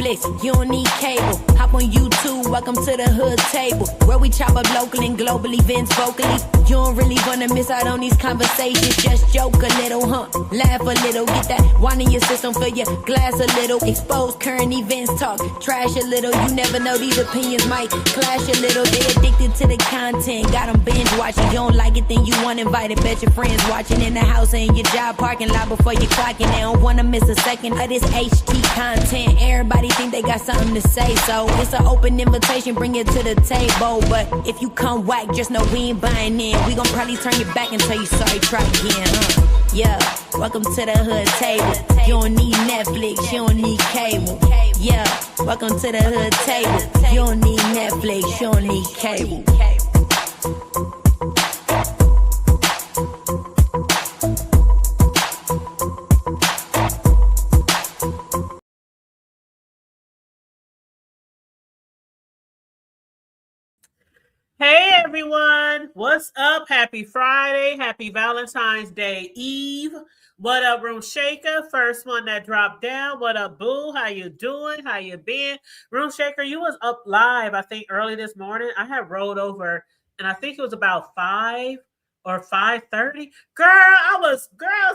Netflix, you don't need cable. Hop on YouTube, welcome to the hood table, where we chop up local and global events vocally. You don't really wanna miss out on these conversations. Just joke a little, laugh a little, get that wine in your system, fill your glass a little, expose current events, talk trash a little. You never know, these opinions might clash a little. They addicted to the content, got them binge watching. You don't like it, then you want invited. Bet your friends watching in the house and your job parking lot before you clocking. They don't wanna miss a second of this HT content. Everybody think they got something to say, so it's an open invitation, bring it to the table. But if you come whack, just know we ain't buying in. We gon' probably turn your back and tell you sorry, try again, Yeah, welcome to the hood table. You don't need Netflix, you don't need cable. Yeah, welcome to the hood table. You don't need Netflix, you don't need cable. Hey everyone, what's up? Happy Friday, happy Valentine's Day Eve. What up, Room Shaker? First one that dropped down. What up, Boo? How you doing? How you been? Room Shaker, you was up live, I think, early this morning. I had rolled over, and I think it was about 5 or 5:30. Girl, I was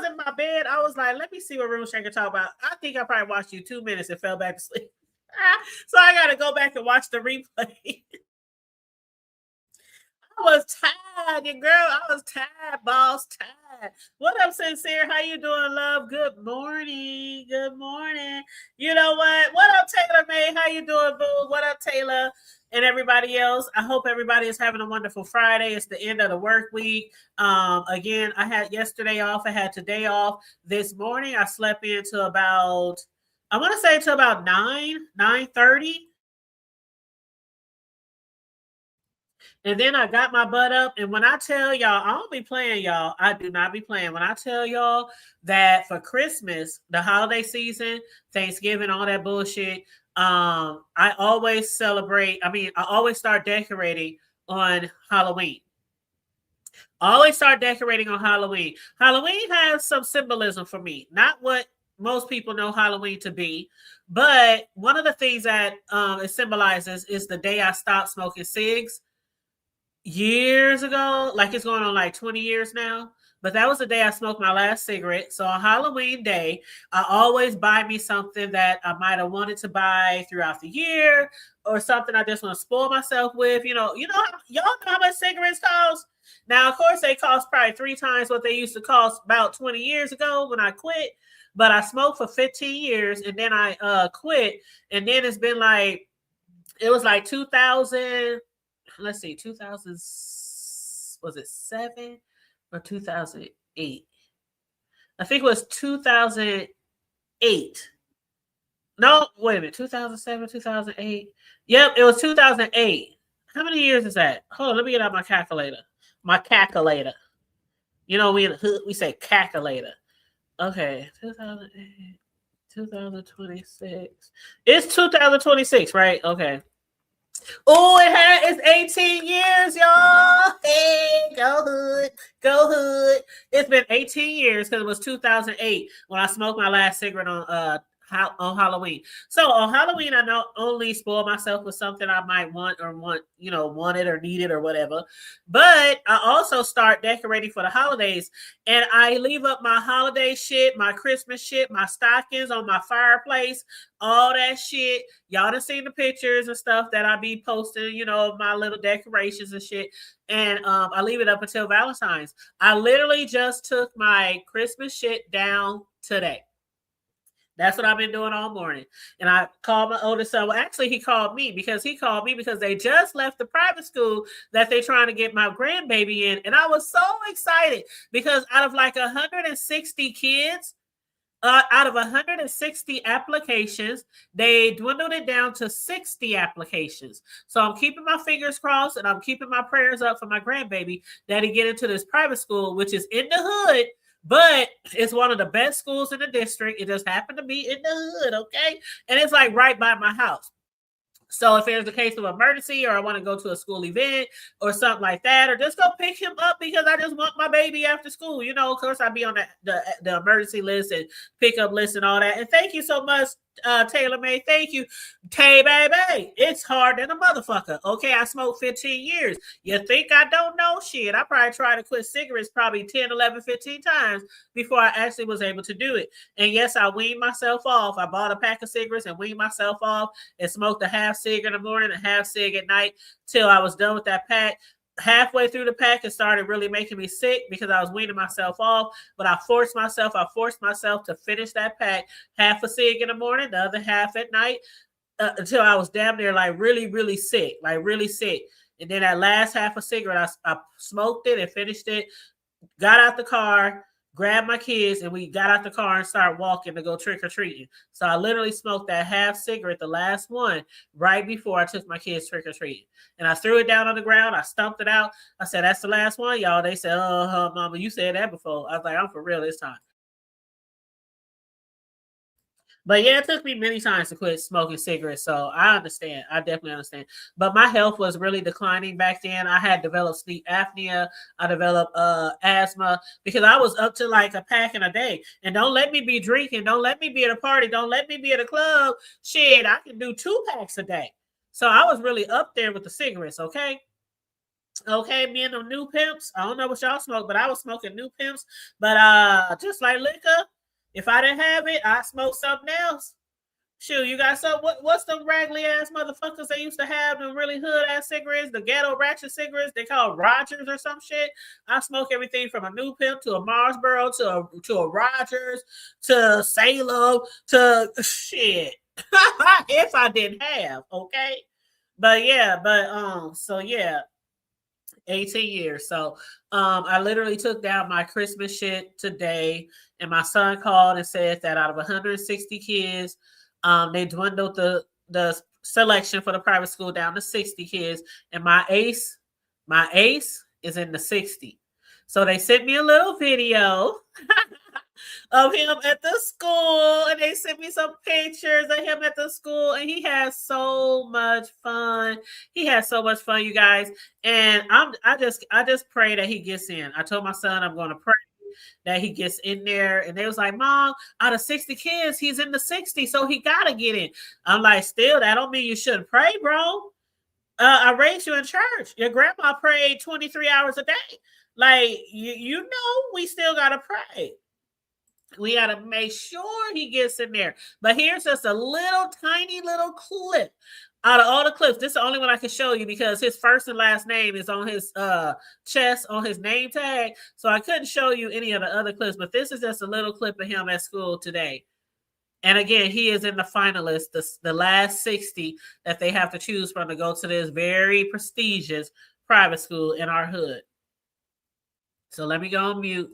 in my bed. I was like, let me see what Room Shaker talk about. I think I probably watched you 2 minutes and fell back to sleep. So I got to go back and watch the replay. I was tired, girl. I was tired, boss, tired. What up, Sincere? How you doing, love? Good morning. Good morning. You know what? What up, Taylor May? How you doing, boo? What up, Taylor? And everybody else. I hope everybody is having a wonderful Friday. It's the end of the work week. Again, I had yesterday off. I had today off. This morning, I slept into about, I want to say to about 9:30. And then I got my butt up. And when I tell y'all, I don't be playing, y'all. I do not be playing. When I tell y'all that for Christmas, the holiday season, Thanksgiving, all that bullshit, I always celebrate. I always start decorating on Halloween. I always start decorating on Halloween. Halloween has some symbolism for me. Not what most people know Halloween to be, but one of the things that it symbolizes is the day I stopped smoking cigs. Years ago, like it's going on like 20 years now, but that was the day I smoked my last cigarette. So on Halloween day, I always buy me something that I might have wanted to buy throughout the year, or something I just want to spoil myself with. Y'all know how much cigarettes cost? Now, of course, they cost probably 3 times what they used to cost about 20 years ago when I quit, but I smoked for 15 years and then I quit. And then it's been like, it was like 2000, let's see, 2000, was it 7 or 2008? I think it was 2008. No, wait a minute, 2007, 2008. Yep, it was 2008. How many years is that? Hold on, let me get out my calculator. You know, we in the hood, we say calculator. Okay, 2008, 2026. It's 2026, right? Okay. Oh, it's 18 years, y'all. Hey, go hood. It's been 18 years because it was 2008 when I smoked my last cigarette on Halloween. So on Halloween, I not only spoil myself with something I might want or wanted or needed or whatever, but I also start decorating for the holidays. And I leave up my holiday shit, my Christmas shit, my stockings on my fireplace, all that shit. Y'all done seen the pictures and stuff that I be posting, my little decorations and shit. And I leave it up until Valentine's. I literally just took my Christmas shit down today. That's what I've been doing all morning. And I called my oldest son. Well, actually, he called me because they just left the private school that they're trying to get my grandbaby in. And I was so excited because out of like 160 kids, out of 160 applications, they dwindled it down to 60 applications. So I'm keeping my fingers crossed and I'm keeping my prayers up for my grandbaby that he get into this private school, which is in the hood. But it's one of the best schools in the district. It just happened to be in the hood, okay? And it's like right by my house. So if there's a case of emergency, or I want to go to a school event or something like that, or just go pick him up because I just want my baby after school, you know, of course I'd be on the emergency list and pickup list and all that. And thank you so much, Taylor May. Thank you, Tay Baby. It's hard than a motherfucker. Okay, I smoked 15 years. You think I don't know? Shit, I probably tried to quit cigarettes probably 10, 11, 15 times before I actually was able to do it. And yes, I weaned myself off. I bought a pack of cigarettes and weaned myself off and smoked a half cig in the morning and half cig at night till I was done with that pack. Halfway through the pack, it started really making me sick because I was weaning myself off. But I forced myself to finish that pack, half a cig in the morning, the other half at night, until I was damn near like really, really sick, like really sick. And then that last half a cigarette, I smoked it and finished it, got out the car, grabbed my kids, and we got out the car and started walking to go trick-or-treating. So I literally smoked that half cigarette, the last one, right before I took my kids trick-or-treating. And I threw it down on the ground. I stumped it out. I said, that's the last one, y'all. They said, Mama, you said that before. I was like, I'm for real this time. But yeah, it took me many times to quit smoking cigarettes. So I understand. I definitely understand. But my health was really declining back then. I had developed sleep apnea. I developed asthma because I was up to like a pack in a day. And don't let me be drinking. Don't let me be at a party. Don't let me be at a club. Shit, I can do 2 packs a day. So I was really up there with the cigarettes, okay? Okay, me and the new pimps. I don't know what y'all smoke, but I was smoking new pimps. But just like liquor, if I didn't have it, I smoked something else. Shoot, you got some. What's them raggedy ass motherfuckers they used to have? Them really hood ass cigarettes, the ghetto ratchet cigarettes. They call Rogers or some shit. I smoke everything from a New Pimp to a Marsboro to a Rogers to Salem to shit. If I didn't have, okay. But yeah, so yeah. 18 years. So I literally took down my Christmas shit today, and my son called and said that out of 160 kids, they dwindled the selection for the private school down to 60 kids, and my ace is in the 60. So they sent me a little video of him at the school, and they sent me some pictures of him at the school, and he has so much fun. He has so much fun, you guys. And I just pray that he gets in. I told my son I'm going to pray that he gets in there, and they was like, Mom, out of 60 kids, he's in the 60, so he gotta get in. I'm like, still, that don't mean you shouldn't pray, bro. I raised you in church. Your grandma prayed 23 hours a day. Like, you know, we still gotta pray. We got to make sure he gets in there. But here's just a little tiny little clip out of all the clips. This is the only one I can show you because his first and last name is on his chest, on his name tag. So I couldn't show you any of the other clips, but this is just a little clip of him at school today. And again, he is in the finalists, the last 60 that they have to choose from to go to this very prestigious private school in our hood. So let me go on mute.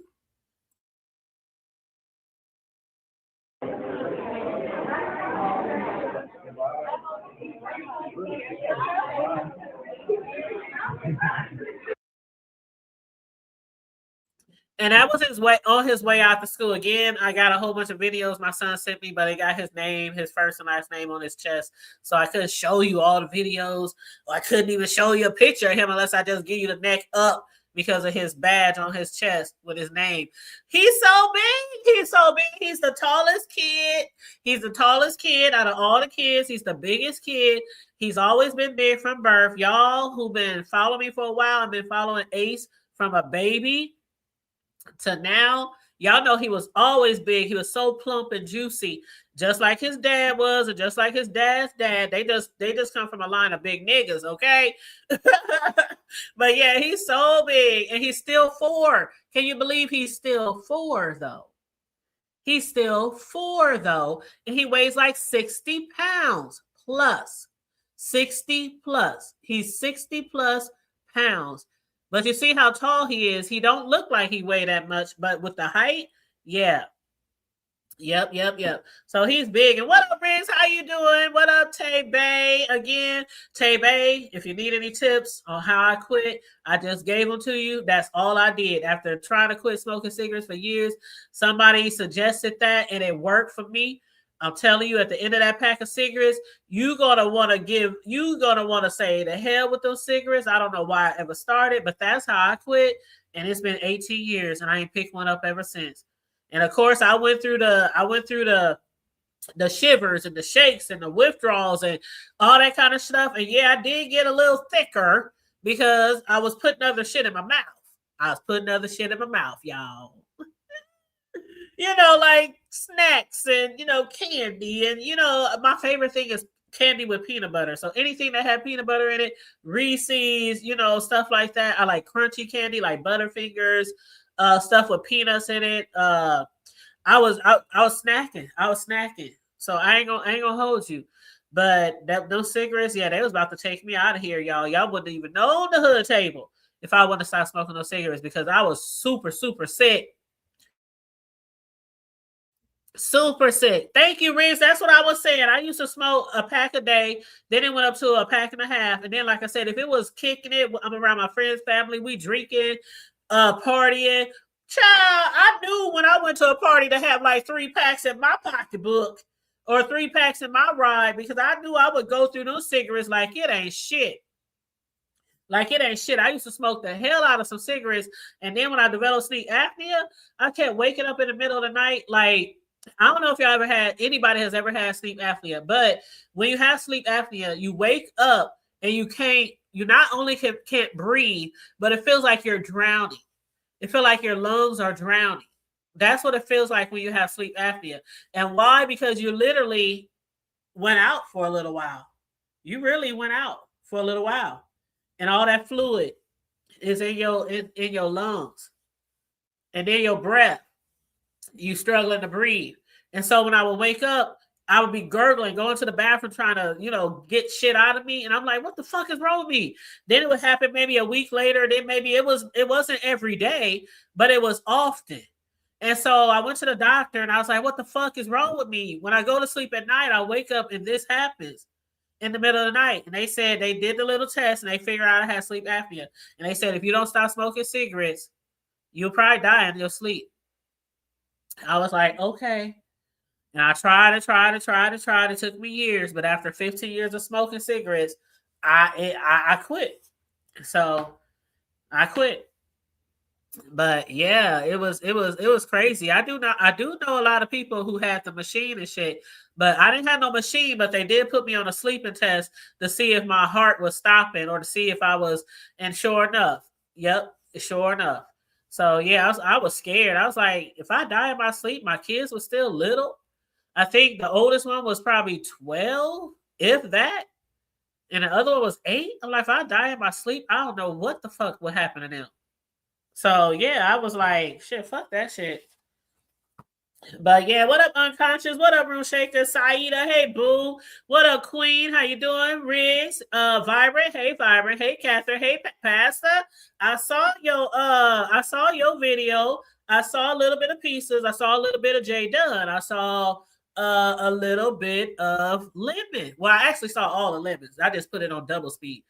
And that was his way out the school. Again, I got a whole bunch of videos my son sent me, but it got his name, his first and last name on his chest. So I couldn't show you all the videos. Or I couldn't even show you a picture of him unless I just give you the neck up because of his badge on his chest with his name. He's so big. He's so big. He's the tallest kid. He's the tallest kid out of all the kids. He's the biggest kid. He's always been big from birth. Y'all who've been following me for a while, I've been following Ace from a baby to now. Y'all know he was always big. He was so plump and juicy, just like his dad was, and just like his dad's dad. They just come from a line of big niggas, okay? But yeah, he's so big, and he's still 4. Can you believe he's still 4 though? He's still 4 though, and he weighs like 60 pounds plus. 60 plus. He's 60 plus pounds. But you see how tall he is. He don't look like he weighed that much, but with the height, yeah. Yep. So he's big. And what up, Riggs? How you doing? What up, Tay Bay? Again, Tay Bay, if you need any tips on how I quit, I just gave them to you. That's all I did. After trying to quit smoking cigarettes for years, somebody suggested that, and it worked for me. I'm telling you, at the end of that pack of cigarettes, you're gonna want to say, the hell with those cigarettes. I don't know why I ever started, but that's how I quit. And it's been 18 years and I ain't picked one up ever since. And of course, I went through the shivers and the shakes and the withdrawals and all that kind of stuff. And yeah, I did get a little thicker because I was putting other shit in my mouth. Y'all. Like snacks and, candy. And, my favorite thing is candy with peanut butter. So anything that had peanut butter in it, Reese's, stuff like that. I like crunchy candy, like Butterfingers, stuff with peanuts in it. I was snacking. So I ain't gonna hold you. But those cigarettes, yeah, they was about to take me out of here, y'all. Y'all wouldn't even know the hood table if I wouldn't stop smoking those cigarettes, because I was super, super sick. Super sick. Thank you, Reese. That's what I was saying. I used to smoke a pack a day. Then it went up to a pack and a half. And then, like I said, if it was kicking it, I'm around my friends' family, we drinking, partying. Child, I knew when I went to a party to have like 3 packs in my pocketbook or 3 packs in my ride, because I knew I would go through those cigarettes like it ain't shit. Like it ain't shit. I used to smoke the hell out of some cigarettes. And then when I developed sleep apnea, I kept waking up in the middle of the night. Like, I don't know if anybody has ever had sleep apnea, but when you have sleep apnea, you wake up and you not only can't breathe, but it feels like you're drowning. It feels like your lungs are drowning. That's what it feels like when you have sleep apnea. And why? Because you literally went out for a little while. You really went out for a little while. And all that fluid is in your lungs. And then your breath, you struggling to breathe. And so when I would wake up, I would be gurgling, going to the bathroom, trying to, get shit out of me. And I'm like, what the fuck is wrong with me? Then it would happen maybe a week later. Then maybe it wasn't every day, but it was often. And so I went to the doctor and I was like, what the fuck is wrong with me? When I go to sleep at night, I wake up and this happens in the middle of the night. And they said they did the little test and they figured out I had sleep apnea. And they said, if you don't stop smoking cigarettes, you'll probably die in your sleep. I was like, okay. And I tried. It took me years, but after 15 years of smoking cigarettes, I quit. So I quit. But yeah, it was crazy. I do know a lot of people who had the machine and shit, but I didn't have no machine, but they did put me on a sleeping test to see if my heart was stopping or to see if I was, and sure enough. Yep, sure enough. So yeah, I was scared. I was like, if I die in my sleep, my kids were still little. I think the oldest one was probably 12, if that. And the other one was 8. I'm like, if I die in my sleep, I don't know what the fuck would happen to them. So yeah, I was like, shit, fuck that shit. But yeah, what up, Unconscious? What up, Room Shaker? Saida, hey boo. What up, Queen? How you doing? Riggs, Vibrant, hey Vibrant, hey Catherine, hey Pastor. I saw your video. I saw a little bit of pieces. I saw a little bit of J Dunn. I saw a little bit of Lemon. Well, I actually saw all the Lemons. I just put it on double speed.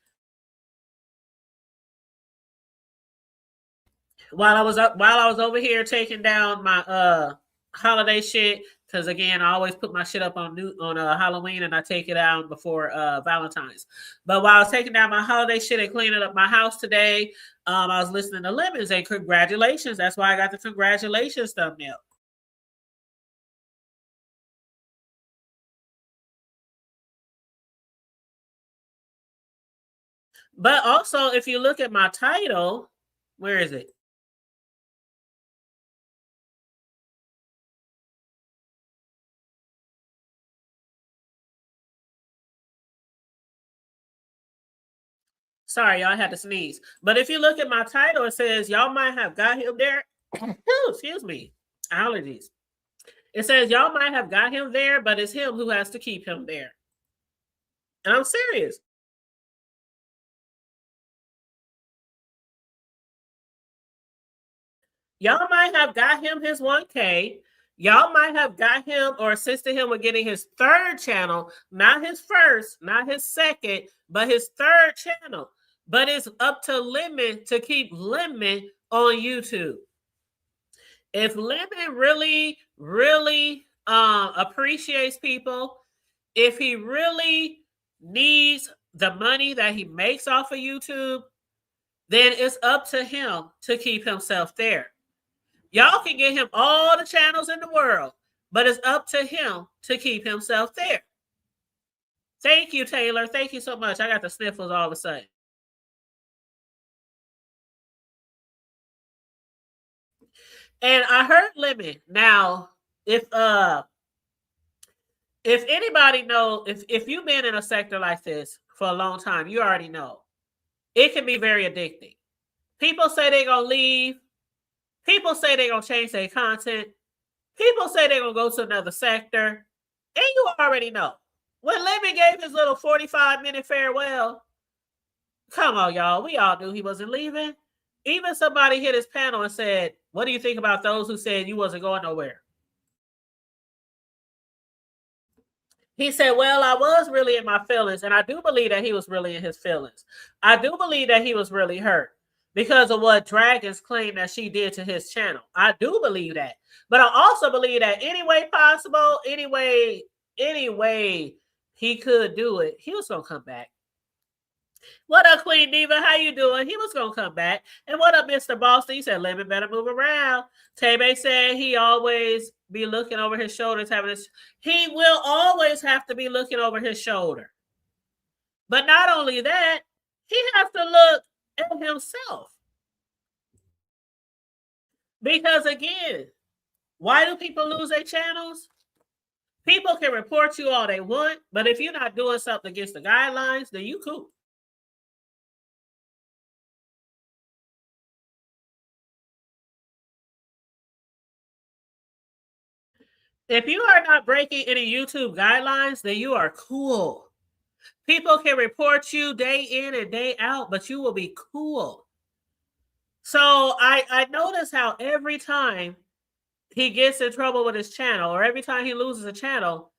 While I was over here taking down my holiday shit, because again, I always put my shit up on Halloween and I take it out before Valentine's. But while I was taking down my holiday shit and cleaning up my house today, I was listening to Lemons, and congratulations. That's why I got the congratulations thumbnail. But also, if you look at my title, where is it? Sorry, y'all, I had to sneeze. But if you look at my title, it says y'all might have got him there. Excuse me. Allergies. It says y'all might have got him there, but it's him who has to keep him there. And I'm serious. Y'all might have got him his 1K. Y'all might have got him or assisted him with getting his 3rd channel, not his 1st, not his 2nd, but his 3rd channel. But it's up to Lemon to keep Lemon on YouTube. If Lemon really, really appreciates people, if he really needs the money that he makes off of YouTube, then it's up to him to keep himself there. Y'all can get him all the channels in the world, but it's up to him to keep himself there. Thank you, Taylor. Thank you so much. I got the sniffles all of a sudden. And I heard Lemon. Now, if anybody know, if you've been in a sector like this for a long time, you already know it can be very addicting. People say they're gonna leave. People say they're gonna change their content. People say they're gonna go to another sector. And you already know. When Lemon gave his little 45-minute farewell, come on, y'all. We all knew he wasn't leaving. Even somebody hit his panel and said, "What do you think about those who said you wasn't going nowhere?" He said, "Well, I was really in my feelings." And I do believe that he was really in his feelings. I do believe that he was really hurt because of what Dragons claimed that she did to his channel. I do believe that. But I also believe that any way possible, any way he could do it, he was going to come back. What up, Queen Diva? How you doing? He was going to come back. And what up, Mr. Boston? He said, Lemon better move around. Tebe said he always be looking over his shoulders. He will always have to be looking over his shoulder. But not only that, he has to look at himself. Because again, why do people lose their channels? People can report you all they want, but if you're not doing something against the guidelines, then you cool. If you are not breaking any YouTube guidelines, then you are cool. People can report you day in and day out, but you will be cool. So I notice how every time he gets in trouble with his channel or every time he loses a channel,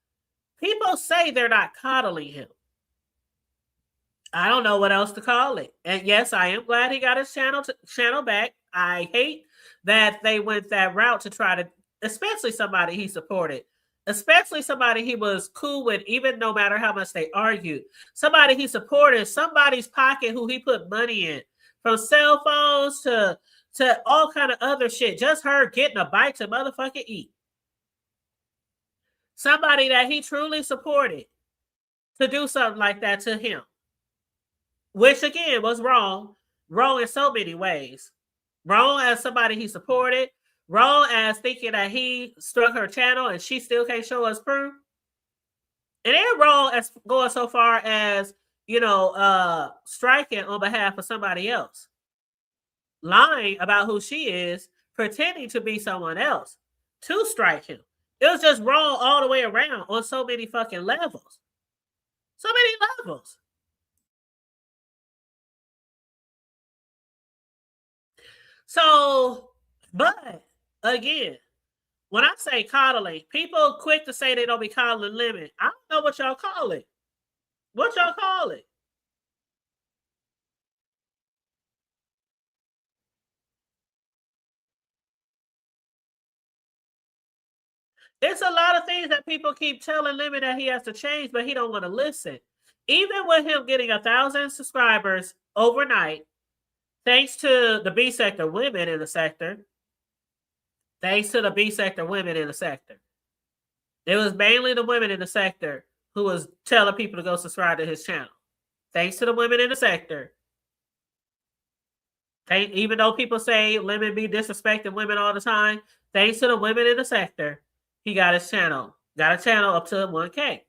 people say they're not coddling him. I don't know what else to call it. And yes, I am glad he got his channel back. I hate that they went that route to try to, especially somebody he supported, especially somebody he was cool with, even no matter how much they argued. Somebody he supported, somebody's pocket who he put money in, from cell phones to all kind of other shit. Just her getting a bite to motherfucking eat. Somebody that he truly supported to do something like that to him. Which again was wrong. Wrong in so many ways. Wrong as somebody he supported. Wrong as thinking that he struck her channel and she still can't show us proof. And then wrong as going so far as, striking on behalf of somebody else. Lying about who she is, pretending to be someone else to strike him. It was just wrong all the way around on so many fucking levels. So many levels. So, but again, when I say coddling, people quick to say they don't be coddling Lemon. I don't know what y'all call it. What y'all call it? It's a lot of things that people keep telling Lemon that he has to change, but he don't want to listen. Even with him getting 1,000 subscribers overnight, thanks to the B sector women in the sector. Thanks to the B sector women in the sector. It was mainly the women in the sector who was telling people to go subscribe to his channel. Thanks to the women in the sector. Even though people say Lemon be disrespecting women all the time, thanks to the women in the sector, he got his channel. Got a channel up to 1K.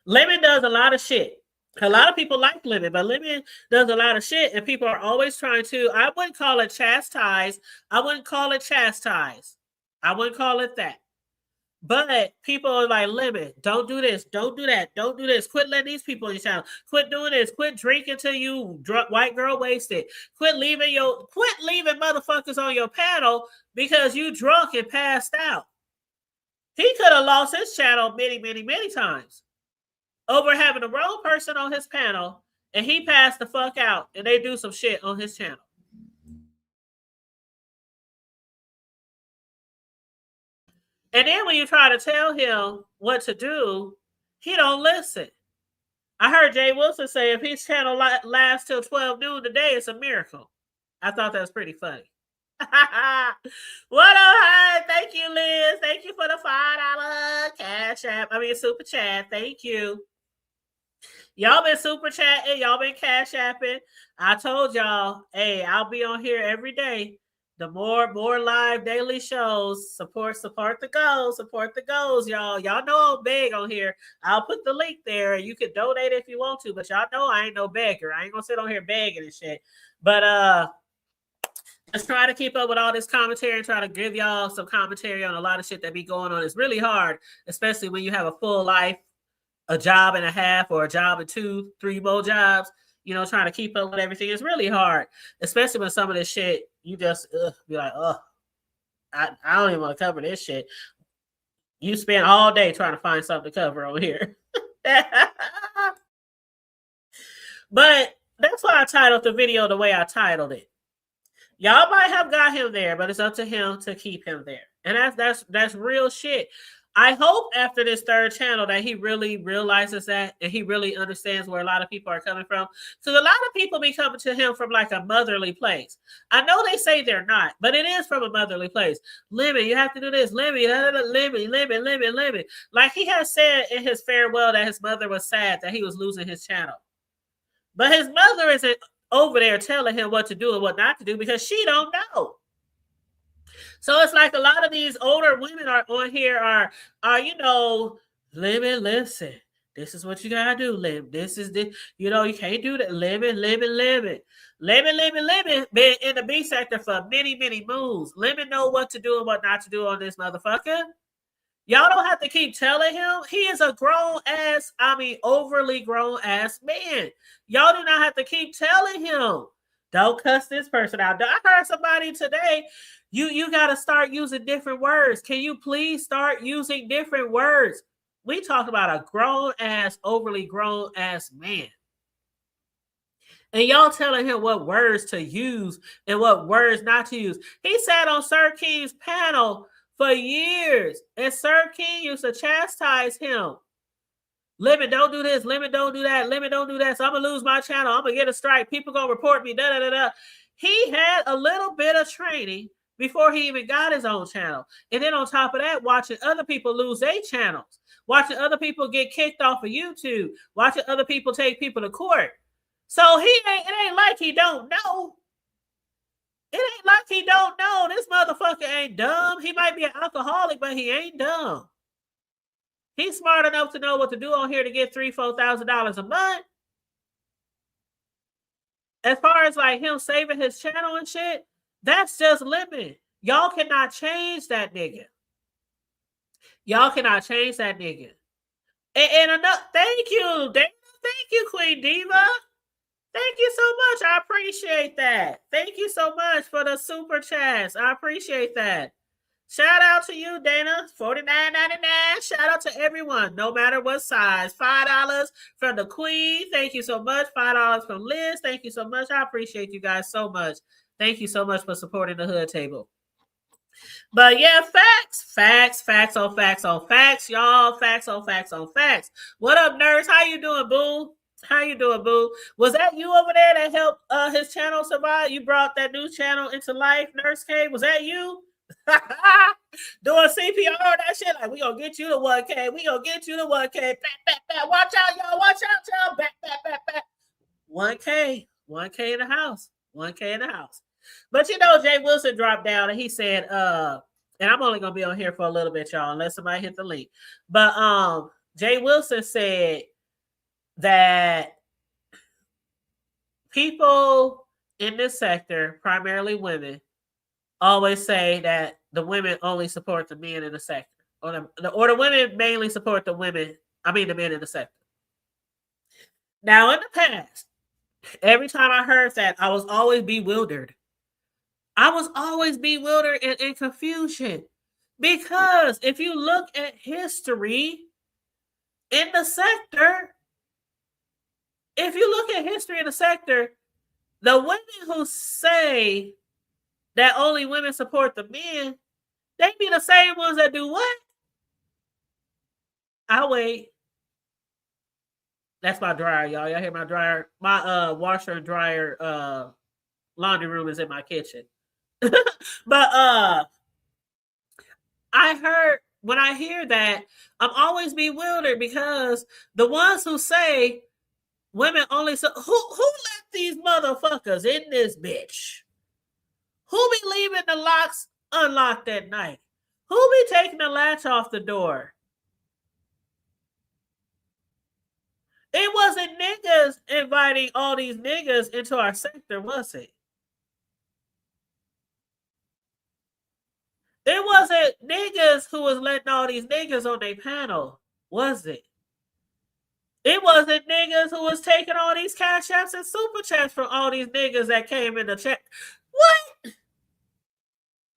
Lemon does a lot of shit. A lot of people like Lemon, but Lemon does a lot of shit, and people are always trying to, I wouldn't call it chastise. I wouldn't call it chastise. I wouldn't call it that. But people are like, Lemon, don't do this, don't do that, don't do this. Quit letting these people in your channel. Quit doing this. Quit drinking till you white girl wasted. Quit leaving motherfuckers on your panel because you drunk and passed out. He could have lost his channel many, many, many times over having the wrong person on his panel, and he passed the fuck out and they do some shit on his channel. And then when you try to tell him what to do, he don't listen. I heard Jay Wilson say if his channel lasts till 12 noon today, it's a miracle. I thought that was pretty funny. What up? Thank you, Liz. Thank you for the $5 cash app. Super chat. Thank you. Y'all been super chatting. Y'all been cash apping. I told y'all, hey, I'll be on here every day. The more live daily shows. Support the goals, y'all. Y'all know I'm big on here. I'll put the link there. You can donate if you want to, but y'all know I ain't no beggar. I ain't gonna sit on here begging and shit. But just try to keep up with all this commentary and try to give y'all some commentary on a lot of shit that be going on. It's really hard, especially when you have a full life, a job and a half, or a job and 2-3 more jobs. Trying to keep up with everything is really hard, especially when some of this shit, you just be like, I don't even want to cover this shit. You spend all day trying to find something to cover on here. But that's why I titled the video the way I titled it. Y'all might have got him there, but it's up to him to keep him there. And that's real shit. I hope after this third channel that he really realizes that and he really understands where a lot of people are coming from. So a lot of people be coming to him from like a motherly place. I know they say they're not, but it is from a motherly place. Lemon, you have to do this. Lemon. Like he has said in his farewell that his mother was sad that he was losing his channel. But his mother isn't over there telling him what to do and what not to do because she don't know. So it's like a lot of these older women are on here are Lemon, listen, this is what you gotta do, Lemon. This is the, you can't do that. Lemon. Been in the B sector for many, many moons. Lemon know what to do and what not to do on this motherfucker. Y'all don't have to keep telling him. He is a overly grown ass man. Y'all do not have to keep telling him. Don't cuss this person out. I heard somebody today, you got to start using different words. Can you please start using different words? We talk about a grown-ass, overly grown-ass man. And y'all telling him what words to use and what words not to use. He sat on Sir King's panel for years, and Sir King used to chastise him. Lemon, don't do this. Lemon, don't do that. Lemon, don't do that. So I'm going to lose my channel. I'm going to get a strike. People going to report me. He had a little bit of training before he even got his own channel. And then on top of that, watching other people lose their channels. Watching other people get kicked off of YouTube. Watching other people take people to court. So it ain't like he don't know. It ain't like he don't know. This motherfucker ain't dumb. He might be an alcoholic, but he ain't dumb. He's smart enough to know what to do on here to get $3,000-$4,000 a month. As far as like him saving his channel and shit, that's just Lemon. Y'all cannot change that nigga. Y'all cannot change that nigga. And enough. Thank you, Dana. Thank you, Queen Diva. Thank you so much. I appreciate that. Thank you so much for the super chats. I appreciate that. Shout out to you, Dana. $49.99. Shout out to everyone, no matter what size. $5 from the Queen. Thank you so much. $5 from Liz. Thank you so much. I appreciate you guys so much. Thank you so much for supporting the Hood Table. But yeah, facts on facts, y'all. Facts on facts. What up, Nurse? How you doing, boo? Was that you over there that helped his channel survive? You brought that new channel into life, Nurse K? Was that you? Doing CPR, that shit, like, we gonna get you to 1K. We gonna get you to 1K. Back. Watch out, y'all. Back. 1K in the house. 1K in the house. But Jay Wilson dropped down and he said, and I'm only gonna be on here for a little bit, y'all, unless somebody hit the link. But Jay Wilson said that people in this sector, primarily women, always say that the women only support the men in the sector, or the women mainly support the men in the sector. Now, in the past, every time I heard that, I was always bewildered. And in confusion. Because if you look at history in the sector, the women who say that only women support the men, they be the same ones that do what? I'll wait. That's my dryer, y'all. Y'all hear my dryer? My washer and dryer laundry room is in my kitchen. But I heard when I hear that, I'm always bewildered because the ones who say women only who let these motherfuckers in this bitch? Who be leaving the locks unlocked at night? Who be taking the latch off the door? It wasn't niggas inviting all these niggas into our sector, was it? It wasn't niggas who was letting all these niggas on their panel, was it? It wasn't niggas who was taking all these cash apps and super chats from all these niggas that came in the chat. What?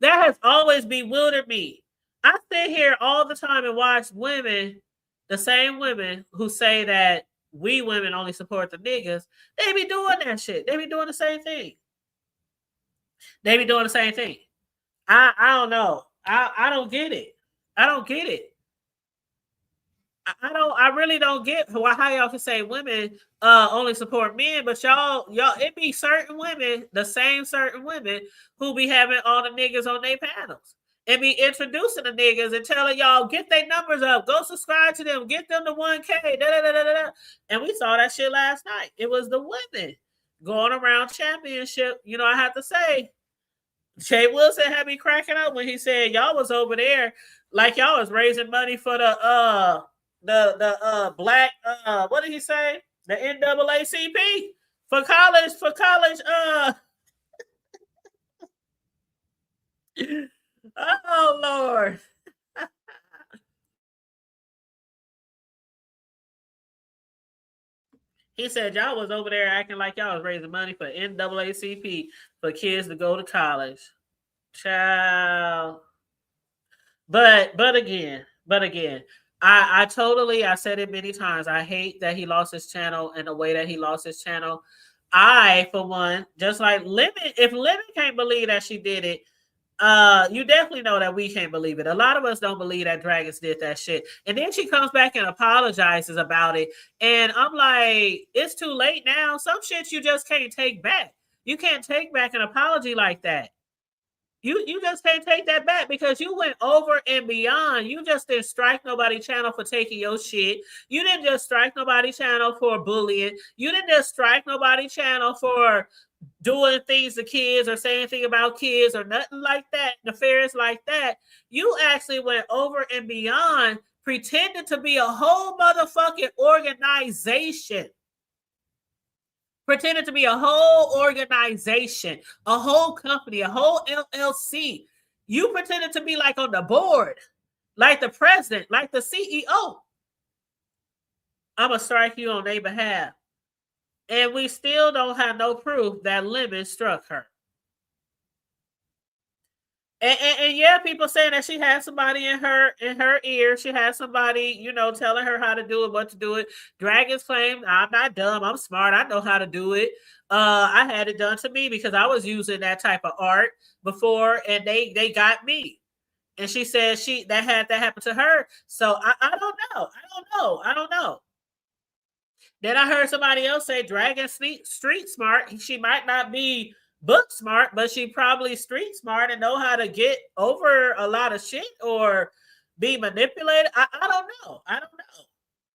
That has always bewildered me. I sit here all the time and watch women, the same women who say that we women only support the niggas. They be doing that shit. They be doing the same thing. They be doing the same thing. I don't know. I don't get it. I don't get it. I really don't get how y'all can say women only support men, but y'all it be certain women, the same certain women who be having all the niggas on their panels and be introducing the niggas and telling y'all get their numbers up, go subscribe to them, get them to 1K, da, da, da, da, da. And we saw that shit last night. It was the women going around championship. You know, I have to say, Jay Wilson had me cracking up when he said y'all was over there like y'all was raising money for the black what did he say? The NAACP for college oh Lord. He said y'all was over there acting like y'all was raising money for NAACP for kids to go to college. Child. But again, I totally, I said it many times. I hate that he lost his channel and the way that he lost his channel. I, for one, just like Lemon, if Lemon can't believe that she did it, you definitely know that we can't believe it. A lot of us don't believe that Dragons did that shit. And then she comes back and apologizes about it. And I'm like, it's too late now. Some shit you just can't take back. You can't take back an apology like that. You just can't take that back because you went over and beyond. You just didn't strike nobody channel for taking your shit. You didn't just strike nobody channel for bullying. You didn't just strike nobody channel for doing things to kids or saying anything about kids or nothing like that, nefarious like that. You actually went over and beyond, pretending to be a whole motherfucking organization. Pretended to be a whole organization, a whole company, a whole LLC. You pretended to be like on the board, like the president, like the CEO. I'm going to strike you on their behalf. And we still don't have no proof that Lemon struck her. And yeah, people saying that she had somebody in her ear. She had somebody, you know, telling her how to do it, what to do it. Dragons claim, I'm not dumb, I'm smart, I know how to do it. I had it done to me because I was using that type of art before, and they got me. And she said that had that happen to her. So I don't know. Then I heard somebody else say Dragon street smart. She might not be book smart, but she probably street smart and know how to get over a lot of shit or be manipulated. I don't know.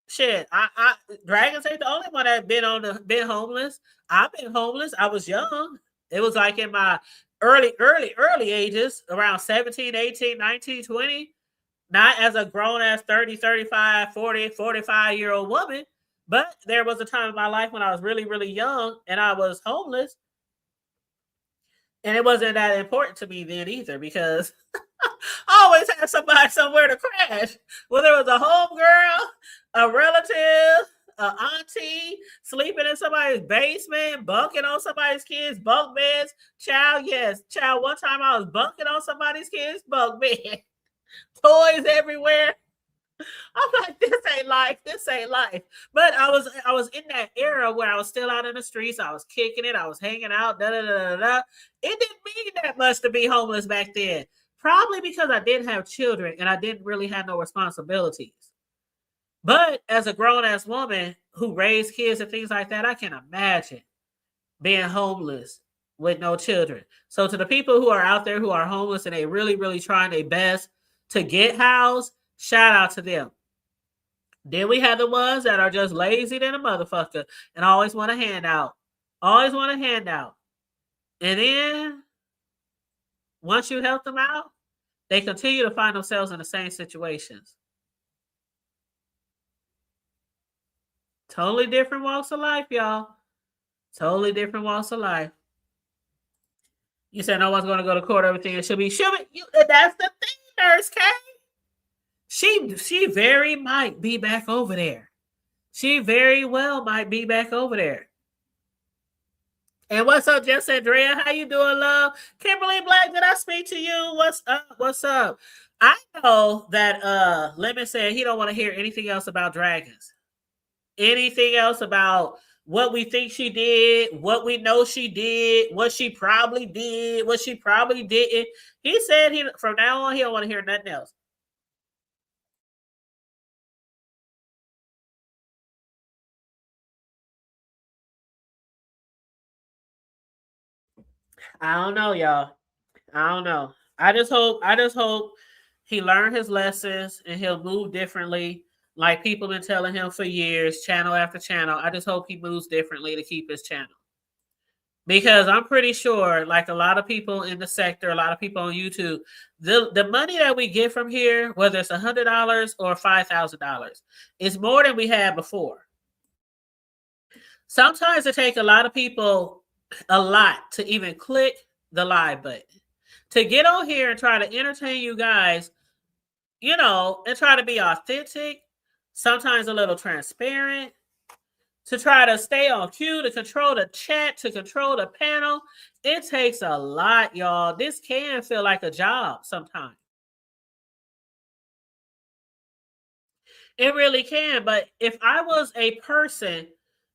Shit, I Dragons ain't the only one that been homeless. I've been homeless. I was young. It was like in my early ages, around 17, 18, 19, 20. Not as a grown ass 30, 35, 40, 45-year-old woman. But there was a time in my life when I was really, really young and I was homeless. And it wasn't that important to me then either because I always had somebody somewhere to crash. Whether it was a homegirl, a relative, an auntie, sleeping in somebody's basement, bunking on somebody's kids' bunk beds. Child, yes. Child, one time I was bunking on somebody's kids' bunk bed. Toys everywhere. I'm like, this ain't life. But I was in that era where I was still out in the streets. I was kicking it. I was hanging out. It didn't mean that much to be homeless back then. Probably because I didn't have children and I didn't really have no responsibilities. But as a grown ass woman who raised kids and things like that, I can imagine being homeless with no children. So to the people who are out there who are homeless and they really, really trying their best to get housed, shout out to them. Then we have the ones that are just lazy than a motherfucker and always want a handout. Always want a handout. And then once you help them out, they continue to find themselves in the same situations. Totally different walks of life, y'all. Totally different walks of life. You said no one's going to go to court. Everything it should be. That's the thing, Nurse K. She very might be back over there. She very well might be back over there. And what's up, Jess Andrea? How you doing, love? Kimberly Black, did I speak to you? What's up? What's up? I know that Lemon said he don't want to hear anything else about dragons. Anything else about what we think she did, what we know she did, what she probably did, what she probably didn't. He said from now on he don't want to hear nothing else. I don't know, y'all. I don't know. I just hope he learned his lessons and he'll move differently. Like people been telling him for years, channel after channel. I just hope he moves differently to keep his channel. Because I'm pretty sure, like a lot of people in the sector, a lot of people on YouTube, the money that we get from here, whether it's $100 or $5,000, is more than we had before. Sometimes it takes a lot of people a lot to even click the live button. To get on here and try to entertain you guys, you know, and try to be authentic, sometimes a little transparent, to try to stay on cue, to control the chat, to control the panel. It takes a lot, y'all. This can feel like a job sometimes. It really can. But if I was a person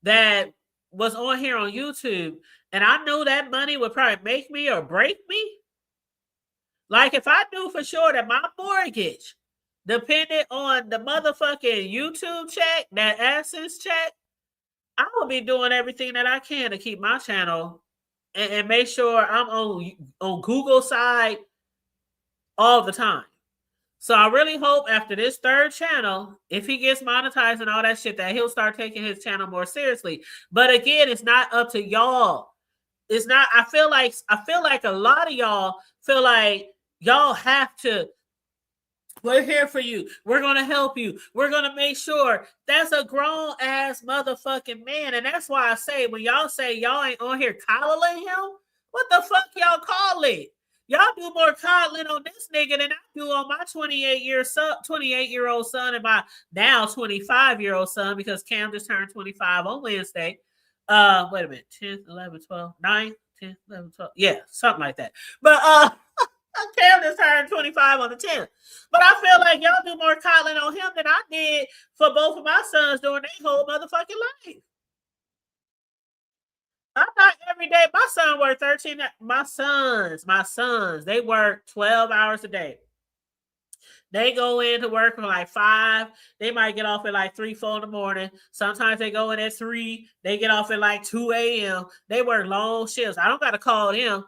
that was on here on YouTube and I knew that money would probably make me or break me, like if I knew for sure that my mortgage depended on the motherfucking YouTube check, that AdSense check, I will be doing everything that I can to keep my channel and make sure I'm on Google side all the time. So I really hope after this third channel, if he gets monetized and all that shit, that he'll start taking his channel more seriously. But again, it's not up to y'all. It's not. I feel like a lot of y'all feel like y'all have to. We're here for you. We're going to help you. We're going to make sure. That's a grown ass motherfucking man. And that's why I say, when y'all say y'all ain't on here coddling him, what the fuck y'all call it? Y'all do more coddling on this nigga than I do on my 28-year-old son and my now 25-year-old son, because Cam just turned 25 on Wednesday. Wait a minute. 10, 11, 12, 9, 10, 11, 12. Yeah, something like that. But Cam just turned 25 on the 10th. But I feel like y'all do more coddling on him than I did for both of my sons during their whole motherfucking life. I thought every day my son worked 13. My sons, they work 12 hours a day. They go in to work from like 5. They might get off at like 3, 4 in the morning. Sometimes they go in at 3. They get off at like 2 a.m. They work long shifts. I don't got to call them.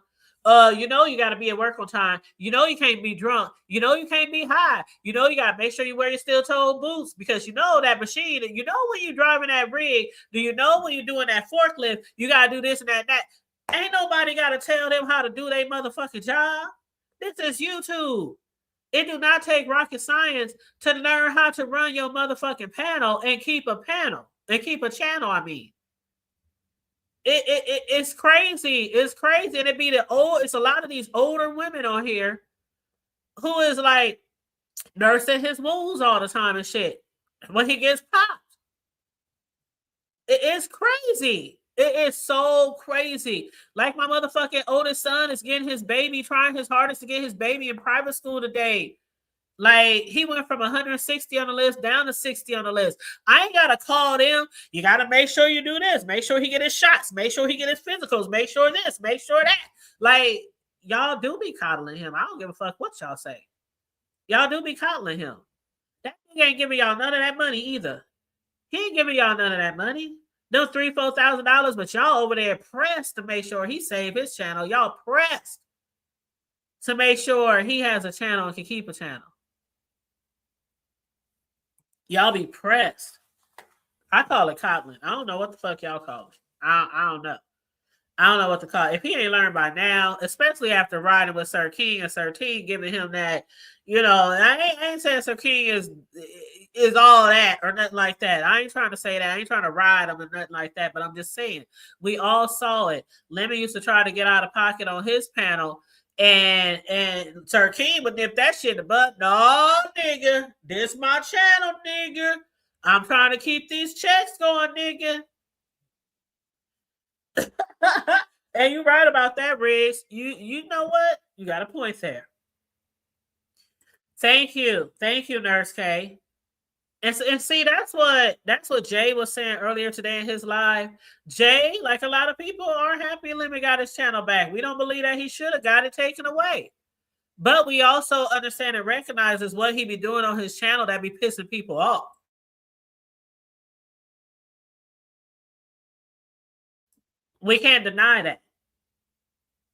You know you got to be at work on time. You know you can't be drunk. You know you can't be high. You know you got to make sure you wear your steel-toed boots, because you know that machine. You know when you're driving that rig. Do you know when you're doing that forklift? You got to do this and that. Ain't nobody got to tell them how to do their motherfucking job. This is YouTube. It do not take rocket science to learn how to run your motherfucking panel and keep a channel. I mean. It's crazy. It's crazy. And it's a lot of these older women on here who is like nursing his wounds all the time and shit when he gets popped. It's crazy. It is so crazy. Like my motherfucking oldest son is getting his baby, trying his hardest to get his baby in private school today. Like, he went from 160 on the list down to 60 on the list. I ain't got to call them. You got to make sure you do this. Make sure he get his shots. Make sure he get his physicals. Make sure this. Make sure that. Like, y'all do be coddling him. I don't give a fuck what y'all say. Y'all do be coddling him. That nigga ain't giving y'all none of that money either. He ain't giving y'all none of that money. No $3,000-$4,000, but y'all over there pressed to make sure he save his channel. Y'all pressed to make sure he has a channel and can keep a channel. Y'all be pressed. I call it coddling. I don't know what the fuck y'all call it. I don't know. I don't know what to call it. If he ain't learned by now, especially after riding with Sir King and Sir King giving him that, I ain't saying Sir King is all that or nothing like that. I ain't trying to say that. I ain't trying to ride him or nothing like that. But I'm just saying, we all saw it. Lemon used to try to get out of pocket on his panel. And Sir King would nip that shit in the butt. No, nigga, this my channel, nigga. I'm trying to keep these checks going, nigga. And you're right about that, Riggs. You know what? You got a point there. Thank you, Nurse K. And see, that's what Jay was saying earlier today in his live. Jay, like a lot of people, are happy Lemon got his channel back. We don't believe that he should have got it taken away. But we also understand and recognize is what he be doing on his channel that be pissing people off. We can't deny that.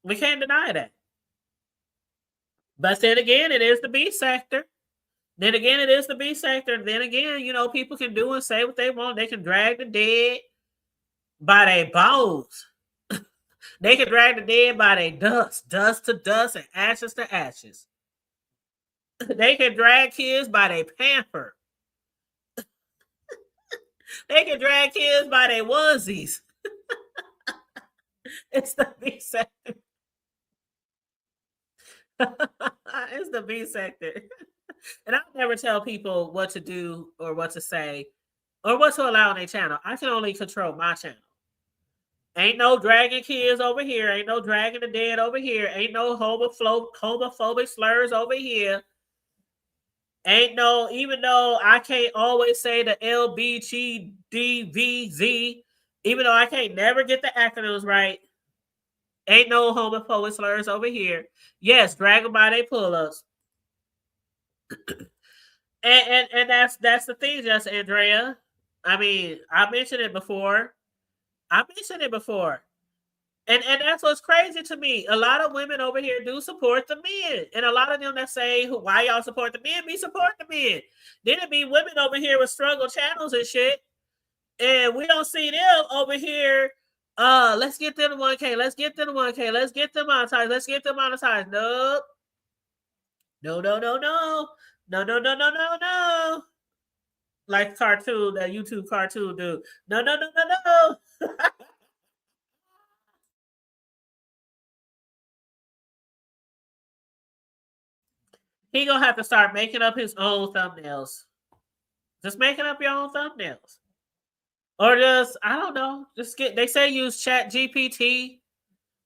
We can't deny that. But then again, it is the B sector. Then again, it is the B sector. Then again, people can do and say what they want. They can drag the dead by their balls. They can drag the dead by their dust to dust, and ashes to ashes. They can drag kids by their pamper. They can drag kids by their onesies. It's the B sector. It's the B sector. And I never tell people what to do or what to say or what to allow on their channel. I can only control my channel. Ain't no dragging kids over here. Ain't no dragging the dead over here. Ain't no homophobic slurs over here. Ain't no, even though I can't always say the LBGDVZ, even though I can't never get the acronyms right, ain't no homophobic slurs over here. Yes, drag them by their pull-ups. and that's the thing, just Andrea. I mean, I mentioned it before. And that's what's crazy to me. A lot of women over here do support the men. And a lot of them that say, why y'all support the men? We support the men. Then it be women over here with struggle channels and shit. And we don't see them over here. Let's get them to 1K. Let's get them to 1K. Let's get them monetized. Let's get them monetized. Nope. No. No. Like cartoon, that YouTube cartoon dude. No. He gonna have to start making up his own thumbnails. Just making up your own thumbnails. Or just, I don't know, they say use ChatGPT.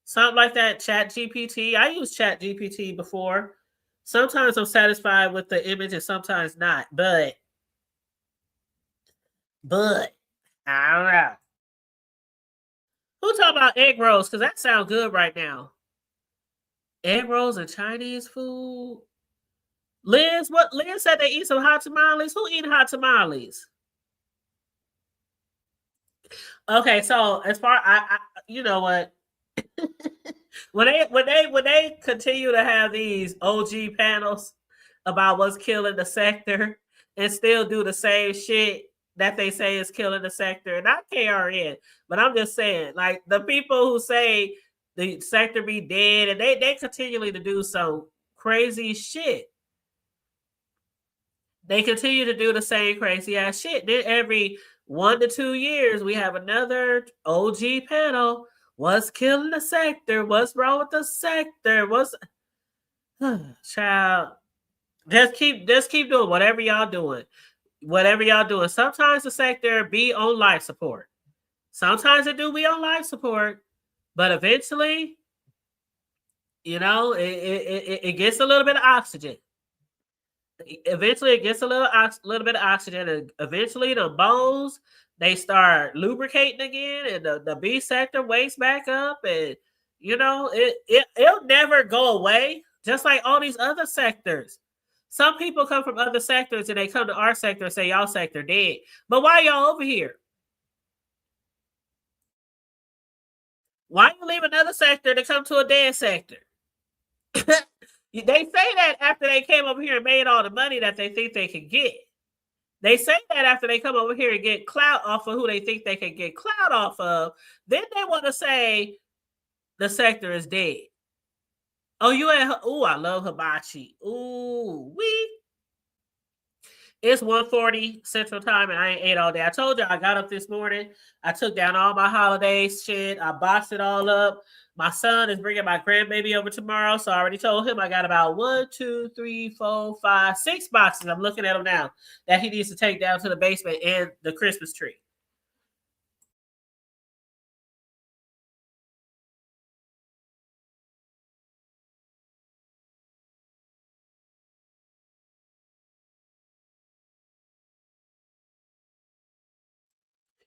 Something like that, ChatGPT. I used ChatGPT before. Sometimes I'm satisfied with the image and sometimes not. But I don't know. Who talking about egg rolls? Because that sounds good right now. Egg rolls and Chinese food. Liz said they eat some hot tamales. Who eat hot tamales? Okay, so as far I you know what? when they continue to have these OG panels about what's killing the sector and still do the same shit that they say is killing the sector, not KRN, but I'm just saying, like, the people who say the sector be dead and they continually to do some crazy shit. They continue to do the same crazy ass shit. Then every 1 to 2 years, we have another OG panel. What's killing the sector? What's wrong with the sector? Child, just keep doing whatever y'all doing. Sometimes the sector be on life support. Sometimes it do be on life support, but eventually, it gets a little bit of oxygen. Eventually, it gets a little bit of oxygen, and eventually the bones, they start lubricating again, and the B sector wakes back up, and it'll never go away. Just like all these other sectors, Some people come from other sectors and they come to our sector and say y'all sector dead. But why y'all over here? Why you leave another sector to come to a dead sector? They say that after they came over here and made all the money that they think they can get. They say that after they come over here and get clout off of who they think they can get clout off of, then they want to say the sector is dead. Oh, you at her? Ooh, I love hibachi. Ooh, it's 1:40 Central Time and I ain't ate all day. I told you I got up this morning. I took down all my holiday shit. I boxed it all up. My son is bringing my grandbaby over tomorrow. So I already told him I got about 1, 2, 3, 4, 5, 6 boxes. I'm looking at them now that he needs to take down to the basement and the Christmas tree.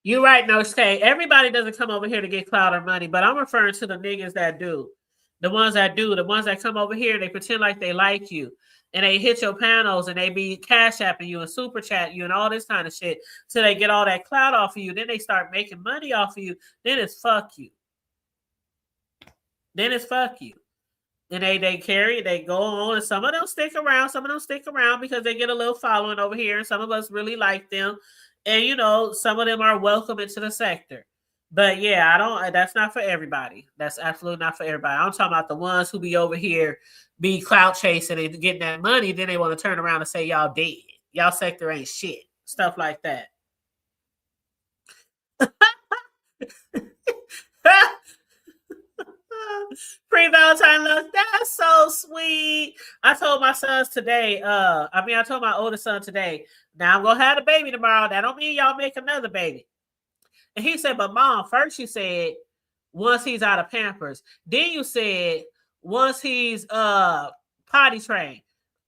You're right, No K. Everybody doesn't come over here to get clout or money, but I'm referring to the niggas that do. The ones that do, the ones that come over here, they pretend like they like you. And they hit your panels and they be cash apping you and super chat you and all this kind of shit. So they get all that clout off of you. Then they start making money off of you. Then it's fuck you. Then it's fuck you. And they carry, they go on, and some of them stick around. Some of them stick around because they get a little following over here, and some of us really like them. And you know, some of them are welcome into the sector. But yeah, I don't. That's not for everybody. That's absolutely not for everybody. I'm talking about the ones who be over here, be clout chasing and getting that money. Then they want to turn around and say y'all dead. Y'all sector ain't shit. Stuff like that. Pre-Valentine love. That's so sweet. I told my sons today, I told my oldest son today, now I'm gonna have a baby tomorrow. That don't mean y'all make another baby. And he said, but mom, first you said once he's out of Pampers. Then you said once he's potty trained.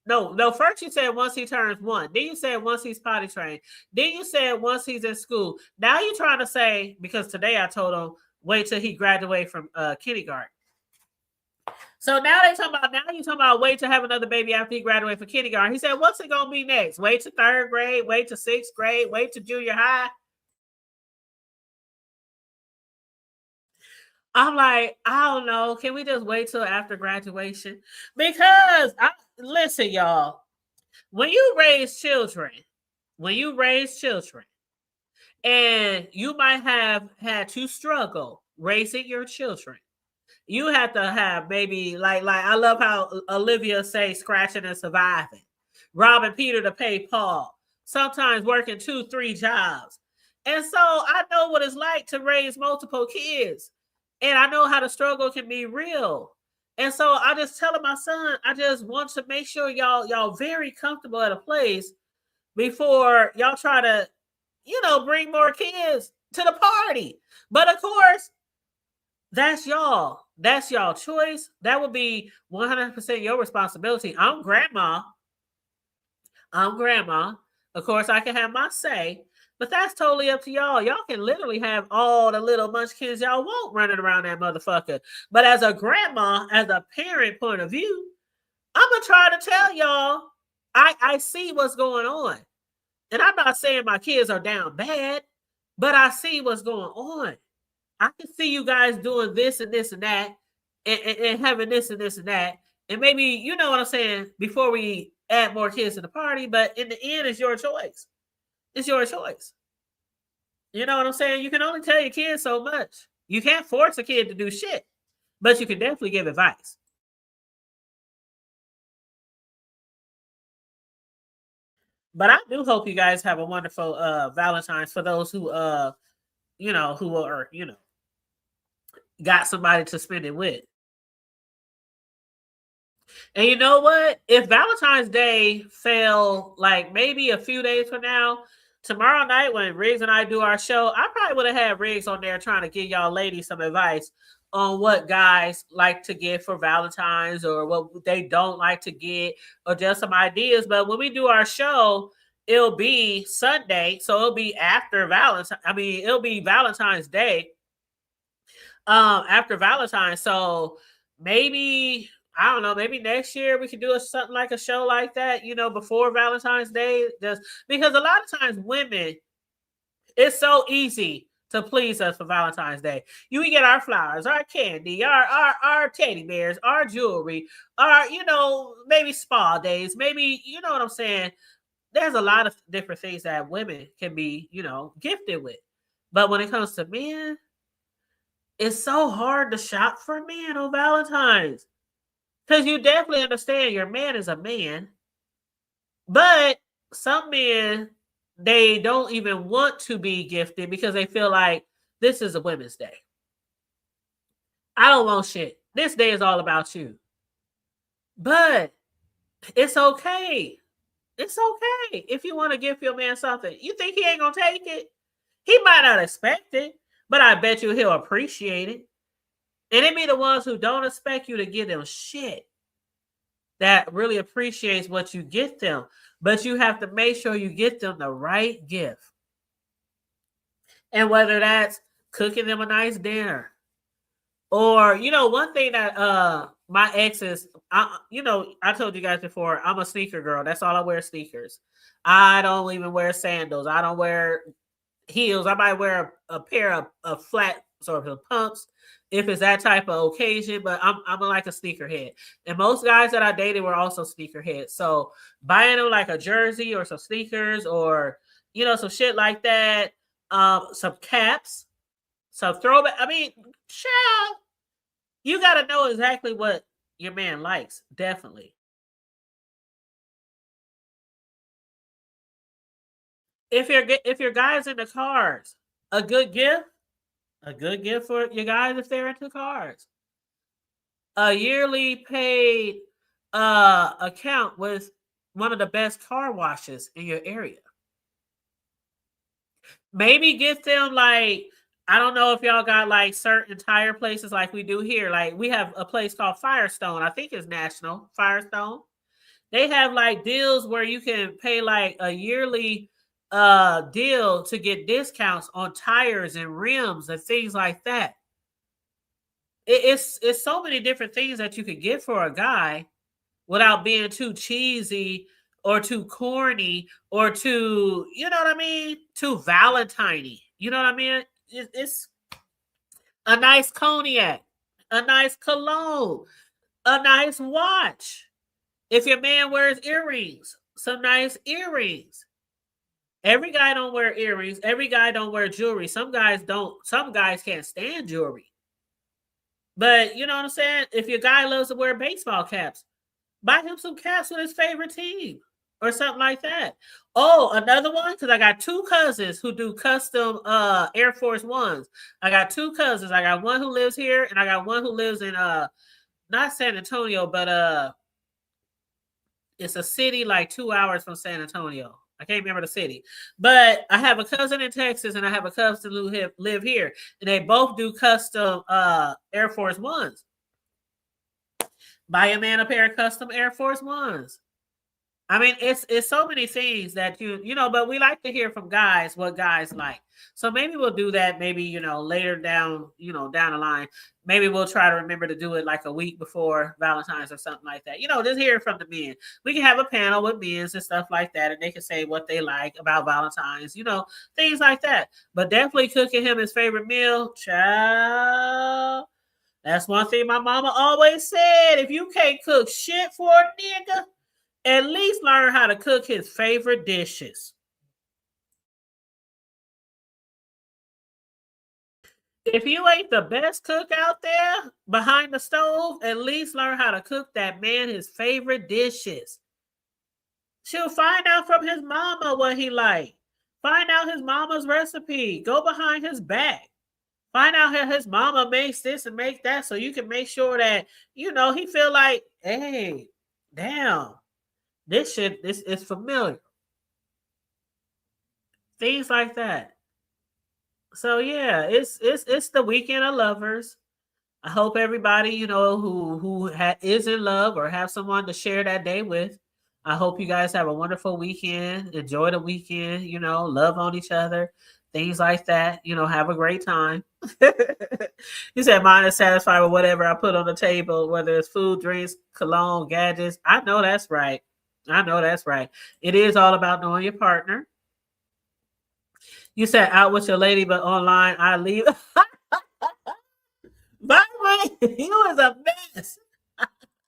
No, first you said once he turns 1. Then you said once he's potty trained. Then you said once he's in school. Now you're trying to say, because today I told him, wait till he graduate from kindergarten. So now you talking about wait to have another baby after he graduated from kindergarten. He said, what's it gonna be next? Wait to 3rd grade, wait to 6th grade, wait to junior high. I'm like, I don't know. Can we just wait till after graduation? Because listen, y'all, when you raise children, and you might have had to struggle raising your children, you have to have maybe like I love how Olivia say scratching and surviving, robbing Peter to pay Paul, sometimes working 2, 3 jobs. And so I know what it's like to raise multiple kids. And I know how the struggle can be real. And so I just telling my son, I just want to make sure y'all very comfortable at a place before y'all try to, bring more kids to the party. But of course, that's y'all. That's y'all choice. That would be 100% your responsibility. I'm grandma. Of course, I can have my say, but that's totally up to y'all. Y'all can literally have all the little munchkins y'all want running around that motherfucker. But as a grandma, as a parent point of view, I'm going to try to tell y'all, I see what's going on. And I'm not saying my kids are down bad, but I see what's going on. I can see you guys doing this and this and that and having this and this and that. And maybe, you know what I'm saying, before we add more kids to the party, but in the end, it's your choice. It's your choice. You know what I'm saying? You can only tell your kids so much. You can't force a kid to do shit, but you can definitely give advice. But I do hope you guys have a wonderful Valentine's for those who who are, got somebody to spend it with. And you know what? If Valentine's Day fell like maybe a few days from now, tomorrow night when Riggs and I do our show, I probably would have had Riggs on there trying to give y'all ladies some advice on what guys like to get for Valentine's or what they don't like to get or just some ideas. But when we do our show, it'll be Sunday. So it'll be after Valentine's. I mean, it'll be Valentine's Day after Valentine's. So maybe I don't know, maybe next year we could do something like a show like that, before Valentine's Day. Just because a lot of times women, it's so easy to please us for Valentine's Day. We get our flowers, our candy, our teddy bears, our jewelry, our, maybe spa days, maybe, you know what I'm saying? There's a lot of different things that women can be, gifted with. But when it comes to men, it's so hard to shop for men on Valentine's. Because you definitely understand your man is a man. But some men, they don't even want to be gifted because they feel like this is a women's day. I don't want shit. This day is all about you. But it's okay. It's okay if you want to give your man something. You think he ain't going to take it? He might not expect it, but I bet you he'll appreciate it. And it be the ones who don't expect you to give them shit that really appreciates what you get them. But you have to make sure you get them the right gift. And whether that's cooking them a nice dinner, or, one thing that my exes, I told you guys before, I'm a sneaker girl. That's all I wear, sneakers. I don't even wear sandals. I don't wear heels. I might wear a pair of flat sort of pumps if it's that type of occasion, but I'm like a sneakerhead. And most guys that I dated were also sneakerheads. So buying them like a jersey or some sneakers or, some shit like that, some caps, some throwback. I mean, child, you got to know exactly what your man likes. Definitely. If your guys into cars, a good gift for your guys if they're into cars. A yearly paid account with one of the best car washes in your area. Maybe get them like, I don't know if y'all got like certain tire places like we do here. Like we have a place called Firestone. I think it's national, Firestone. They have like deals where you can pay like a yearly deal to get discounts on tires and rims and things like that. It's so many different things that you could get for a guy without being too cheesy or too corny or too, you know what I mean, too Valentine-y. You know what I mean? It's a nice cognac, a nice cologne, a nice watch. If your man wears earrings, some nice earrings. Every guy don't wear earrings. Every guy don't wear jewelry. Some guys don't. Some guys can't stand jewelry. But you know what I'm saying? If your guy loves to wear baseball caps, buy him some caps with his favorite team or something like that. Oh, another one, because I got two cousins who do custom Air Force Ones. I got two cousins. I got one who lives here, and I got one who lives in not San Antonio, but it's a city like 2 hours from San Antonio. I can't remember the city, but I have a cousin in Texas and I have a cousin who live here, and they both do custom Air Force Ones. Buy a man a pair of custom Air Force Ones. I mean, it's so many things that but we like to hear from guys what guys like. So maybe we'll do that. Maybe later down down the line. Maybe we'll try to remember to do it like a week before Valentine's or something like that. Just hear from the men. We can have a panel with men and stuff like that, and they can say what they like about Valentine's. Things like that. But definitely cooking him his favorite meal, child. That's one thing my mama always said. If you can't cook shit for a nigga, at least learn how to cook his favorite dishes. If you ain't the best cook out there behind the stove, at least learn how to cook that man his favorite dishes. She'll find out from his mama what he like. Find out his mama's recipe. Go behind his back. Find out how his mama makes this and make that so you can make sure that, he feel like, hey, damn. This is familiar. Things like that. So yeah, it's the weekend of lovers. I hope everybody, who is in love or have someone to share that day with. I hope you guys have a wonderful weekend. Enjoy the weekend, love on each other, things like that. You know, have a great time. You said mine is satisfied with whatever I put on the table, whether it's food, drinks, cologne, gadgets. I know that's right. I know that's right. It is all about knowing your partner. You said out with your lady, but online I leave. By the way, you was a mess.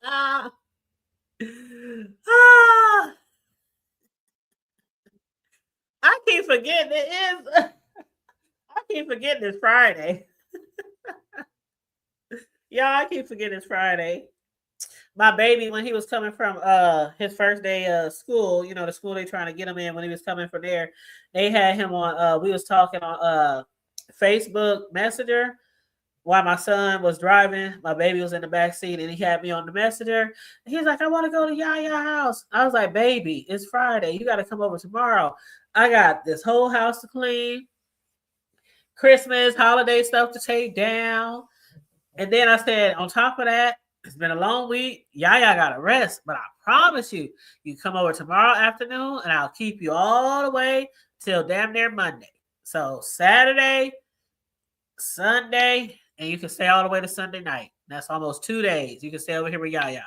Ah, ah, I keep forgetting it is. I keep forgetting it's Friday. Yeah, I keep forgetting it's Friday. My baby, when he was coming from his first day of school, you know, the school they trying to get him in, when he was coming from there, they had him on we was talking on Facebook Messenger while my son was driving. My baby was in the back seat and he had me on the Messenger. He's like, I want to go to Yaya house. I was like, baby, it's Friday. You got to come over tomorrow. I got this whole house to clean, Christmas, holiday stuff to take down. And then I said, on top of that, it's been a long week. Yaya got to rest, but I promise you, you come over tomorrow afternoon and I'll keep you all the way till damn near Monday. So Saturday, Sunday, and you can stay all the way to Sunday night. That's almost 2 days. You can stay over here with Yaya.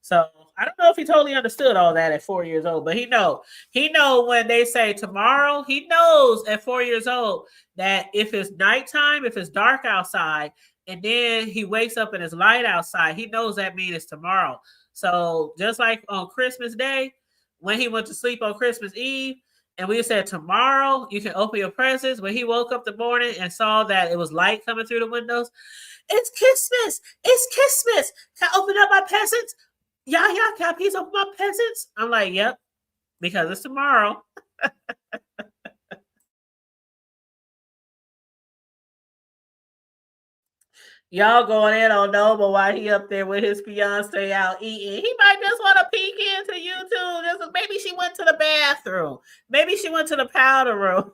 So I don't know if he totally understood all that at 4 years old, but he know when they say tomorrow, he knows at 4 years old that if it's nighttime, if it's dark outside, and then he wakes up and it's light outside, he knows that means it's tomorrow. So just like on Christmas Day, when he went to sleep on Christmas Eve, and we said tomorrow you can open your presents, when he woke up the morning and saw that it was light coming through the windows, it's Christmas. It's Christmas. Can I open up my presents? Yeah, can I please open my presents? I'm like, yep, because it's tomorrow. Y'all going in on Nova while he up there with his fiance out eating. He might just want to peek into YouTube. Maybe she went to the bathroom. Maybe she went to the powder room.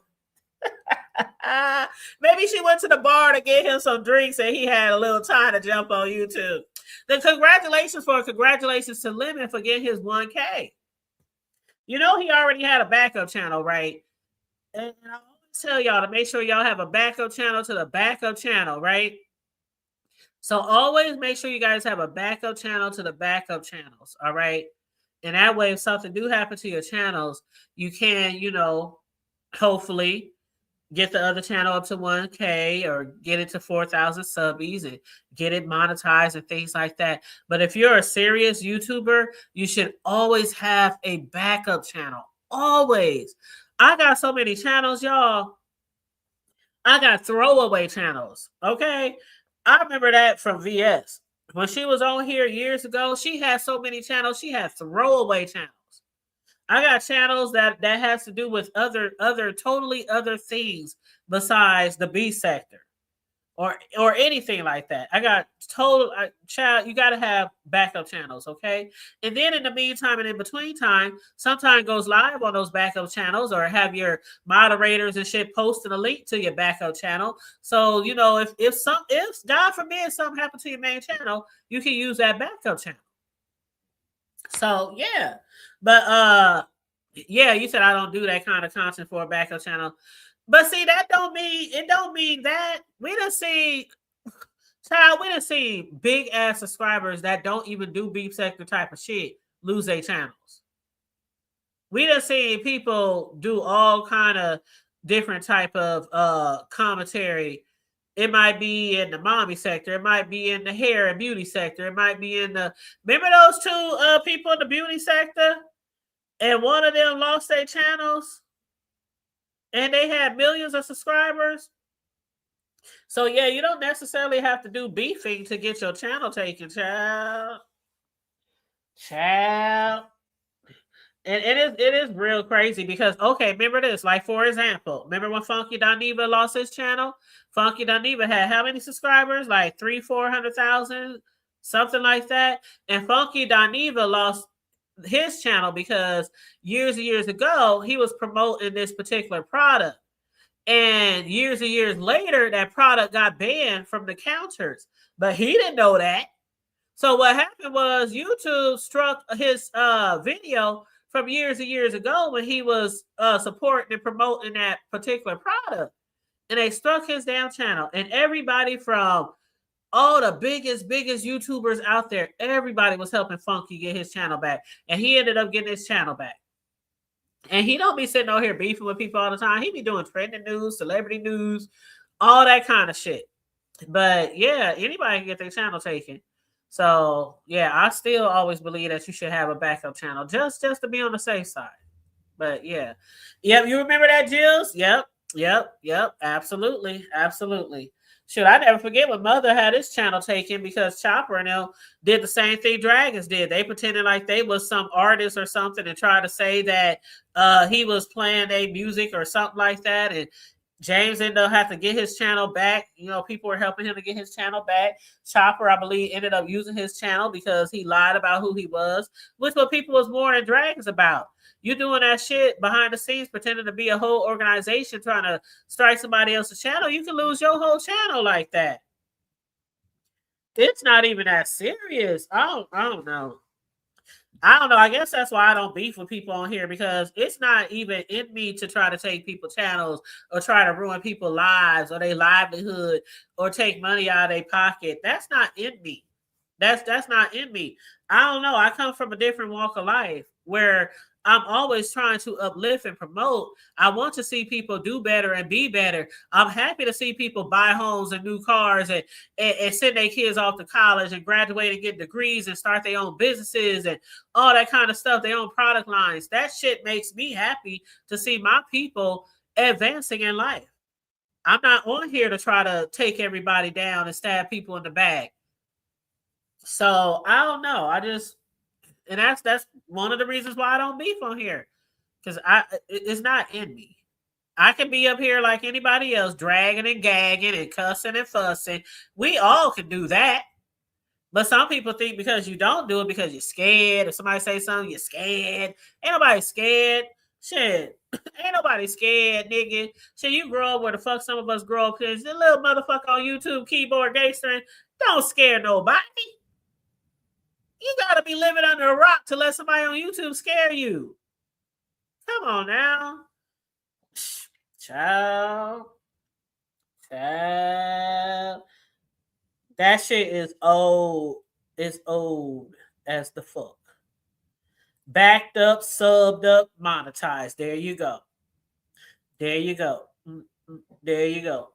Maybe she went to the bar to get him some drinks and he had a little time to jump on YouTube. Then congratulations to Lemon for getting his 1K. You know he already had a backup channel, right? And I always tell y'all to make sure y'all have a backup channel to the backup channel, right? So always make sure you guys have a backup channel to the backup channels, all right? And that way, if something do happen to your channels, you can, you know, hopefully get the other channel up to 1K or get it to 4,000 subbies and get it monetized and things like that. But if you're a serious YouTuber, you should always have a backup channel. Always. I got so many channels, y'all. I got throwaway channels, okay? I remember that from VS. When she was on here years ago, she had so many channels. She had throwaway channels. I got channels that has to do with other totally other things besides the B sector or anything like that. I got total child. You got to have backup channels, okay? And then in the meantime and in between time, sometimes goes live on those backup channels or have your moderators and shit posting a link to your backup channel. So you know if God forbid something happened to your main channel, you can use that backup channel. So yeah, but yeah, you said I don't do that kind of content for a backup channel. But see, that don't mean that. We done see big ass subscribers that don't even do beef sector type of shit lose their channels. We done seen people do all kind of different type of commentary. It might be in the mommy sector. It might be in the hair and beauty sector. It might be in the, remember those two people in the beauty sector? And one of them lost their channels? And they had millions of subscribers. So yeah, you don't necessarily have to do beefing to get your channel taken, child. And it is real crazy because okay, remember this. Like for example, remember when Funky Dineva lost his channel? Funky Dineva had how many subscribers? Like 300,000-400,000, something like that. And Funky Dineva lost his channel because years and years ago he was promoting this particular product, and years and years later that product got banned from the counters, but he didn't know that. So what happened was YouTube struck his video from years and years ago when he was supporting and promoting that particular product. and they struck his damn channel. And everybody from all the biggest YouTubers out there, everybody was helping Funky get his channel back. And he ended up getting his channel back. And he don't be sitting over here beefing with people all the time. He be doing trending news, celebrity news, all that kind of shit. But yeah, anybody can get their channel taken. So yeah, I still always believe that you should have a backup channel just to be on the safe side. But yeah. Yep, you remember that, Jills? Yep. Absolutely. Shoot, I never forget when Mother had his channel taken because Chopper and them did the same thing Dragons did. They pretended like they was some artist or something and tried to say that he was playing their music or something like that. And James ended up having to get his channel back. You know, people were helping him to get his channel back. Chopper, I believe, ended up using his channel because he lied about who he was, which what people was more than Dragons about. You doing that shit behind the scenes, pretending to be a whole organization trying to strike somebody else's channel, you can lose your whole channel like that. It's not even that serious. I don't know. I guess that's why I don't beef with people on here, because it's not even in me to try to take people's channels or try to ruin people's lives or their livelihood or take money out of their pocket. That's not in me. That's not in me. I don't know. I come from a different walk of life where I'm always trying to uplift and promote. I want to see people do better and be better. I'm happy to see people buy homes and new cars and send their kids off to college and graduate and get degrees and start their own businesses and all that kind of stuff, their own product lines. That shit makes me happy to see my people advancing in life. I'm not on here to try to take everybody down and stab people in the back. So I don't know. And that's one of the reasons why I don't beef on here, because it's not in me. I can be up here like anybody else, dragging and gagging and cussing and fussing. We all can do that. But some people think because you don't do it because you're scared. If somebody say something, you're scared. Ain't nobody scared. Shit. Ain't nobody scared, nigga. Shit, you grow up where the fuck some of us grow up, because the little motherfucker on YouTube, keyboard gangstering, don't scare nobody. You gotta be living under a rock to let somebody on YouTube scare you. Come on now. Child. That shit is old. It's old as the fuck. Backed up, subbed up, monetized. There you go. There you go. There you go.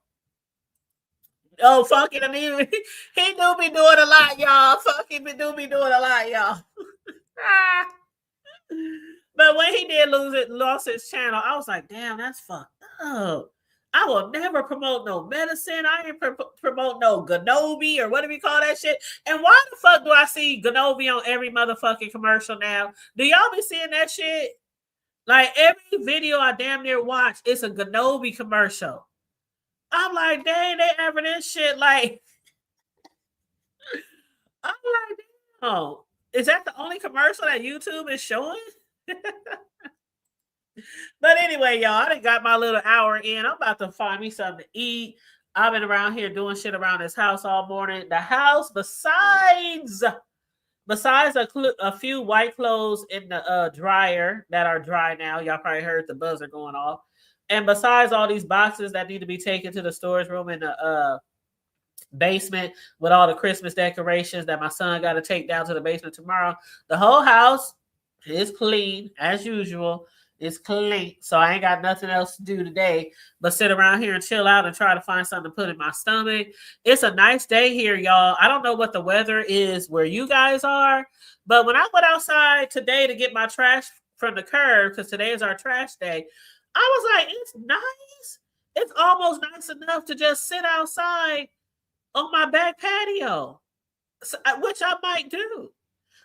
Oh, Funky, he do be doing a lot, y'all. Funky do be doing a lot, y'all. But when he did lost his channel, I was like, damn, that's fucked up. I will never promote no medicine. I ain't promote no Ganobi or whatever you call that shit. And why the fuck do I see Ganobi on every motherfucking commercial now? Do y'all be seeing that shit? Like every video I damn near watch, it's a Ganobi commercial. I'm like, dang, they having this shit like. I'm like, oh, is that the only commercial that YouTube is showing? But anyway, y'all, I done got my little hour in. I'm about to find me something to eat. I've been around here doing shit around this house all morning. The house, besides a few white clothes in the dryer that are dry now. Y'all probably heard the buzzer going off. And besides all these boxes that need to be taken to the storage room in the basement with all the Christmas decorations that my son got to take down to the basement tomorrow, the whole house is clean as usual. It's clean. So I ain't got nothing else to do today but sit around here and chill out and try to find something to put in my stomach. It's a nice day here, y'all. I don't know what the weather is where you guys are, but when I went outside today to get my trash from the curb, because today is our trash day, I was like, it's nice. It's almost nice enough to just sit outside on my back patio, which I might do.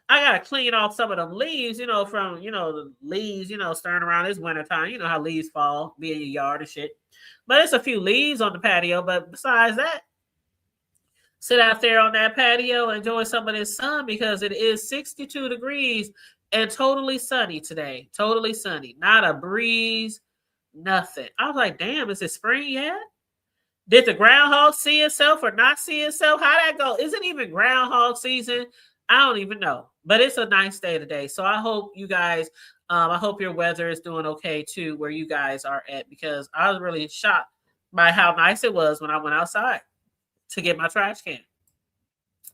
I got to clean off some of them leaves, from, the leaves, stirring around this wintertime. You know how leaves fall, be in your yard and shit. But it's a few leaves on the patio. But besides that, sit out there on that patio and enjoy some of this sun, because it is 62 degrees and totally sunny today. Totally sunny. Not a breeze. Nothing. I was like, damn, is it spring yet? Did the groundhog see itself or not see itself? How'd that go? Is it even groundhog season? I don't even know. But it's a nice day today. So I hope you guys, I hope your weather is doing okay too, where you guys are at, because I was really shocked by how nice it was when I went outside to get my trash can.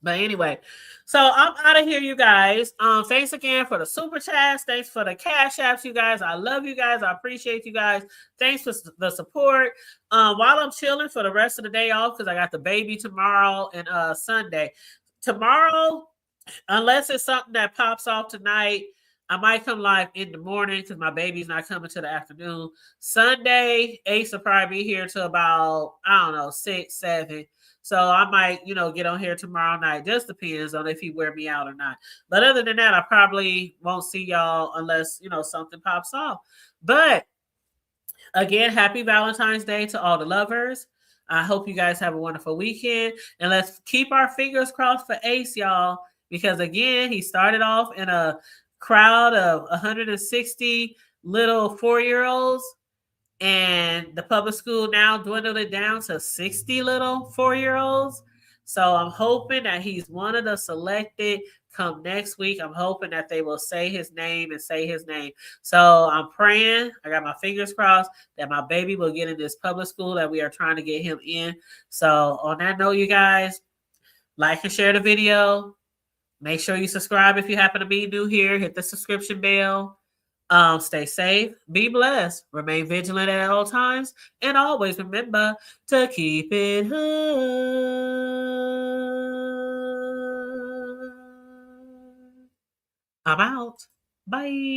But anyway, so I'm out of here, you guys. Thanks again for the super chats. Thanks for the cash apps, you guys. I love you guys. I appreciate you guys. Thanks for the support. While I'm chilling for the rest of the day off, because I got the baby tomorrow and Sunday. Tomorrow, unless it's something that pops off tonight, I might come live in the morning because my baby's not coming to the afternoon. Sunday, Ace will probably be here till about, I don't know, 6, 7. So I might, get on here tomorrow night. Just depends on if he wear me out or not. But other than that, I probably won't see y'all unless, something pops off. But again, happy Valentine's Day to all the lovers. I hope you guys have a wonderful weekend. And let's keep our fingers crossed for Ace, y'all. Because again, he started off in a crowd of 160 little 4-year-olds. And the public school now dwindled it down to 60 little 4-year-olds. So I'm hoping that he's one of the selected come next week. I'm hoping that they will say his name and say his name. So I'm praying, I got my fingers crossed, that my baby will get in this public school that we are trying to get him in. So on that note, you guys, like and share the video. Make sure you subscribe if you happen to be new here. Hit the subscription bell. Stay safe, be blessed, remain vigilant at all times, and always remember to keep it hood. I'm out. Bye.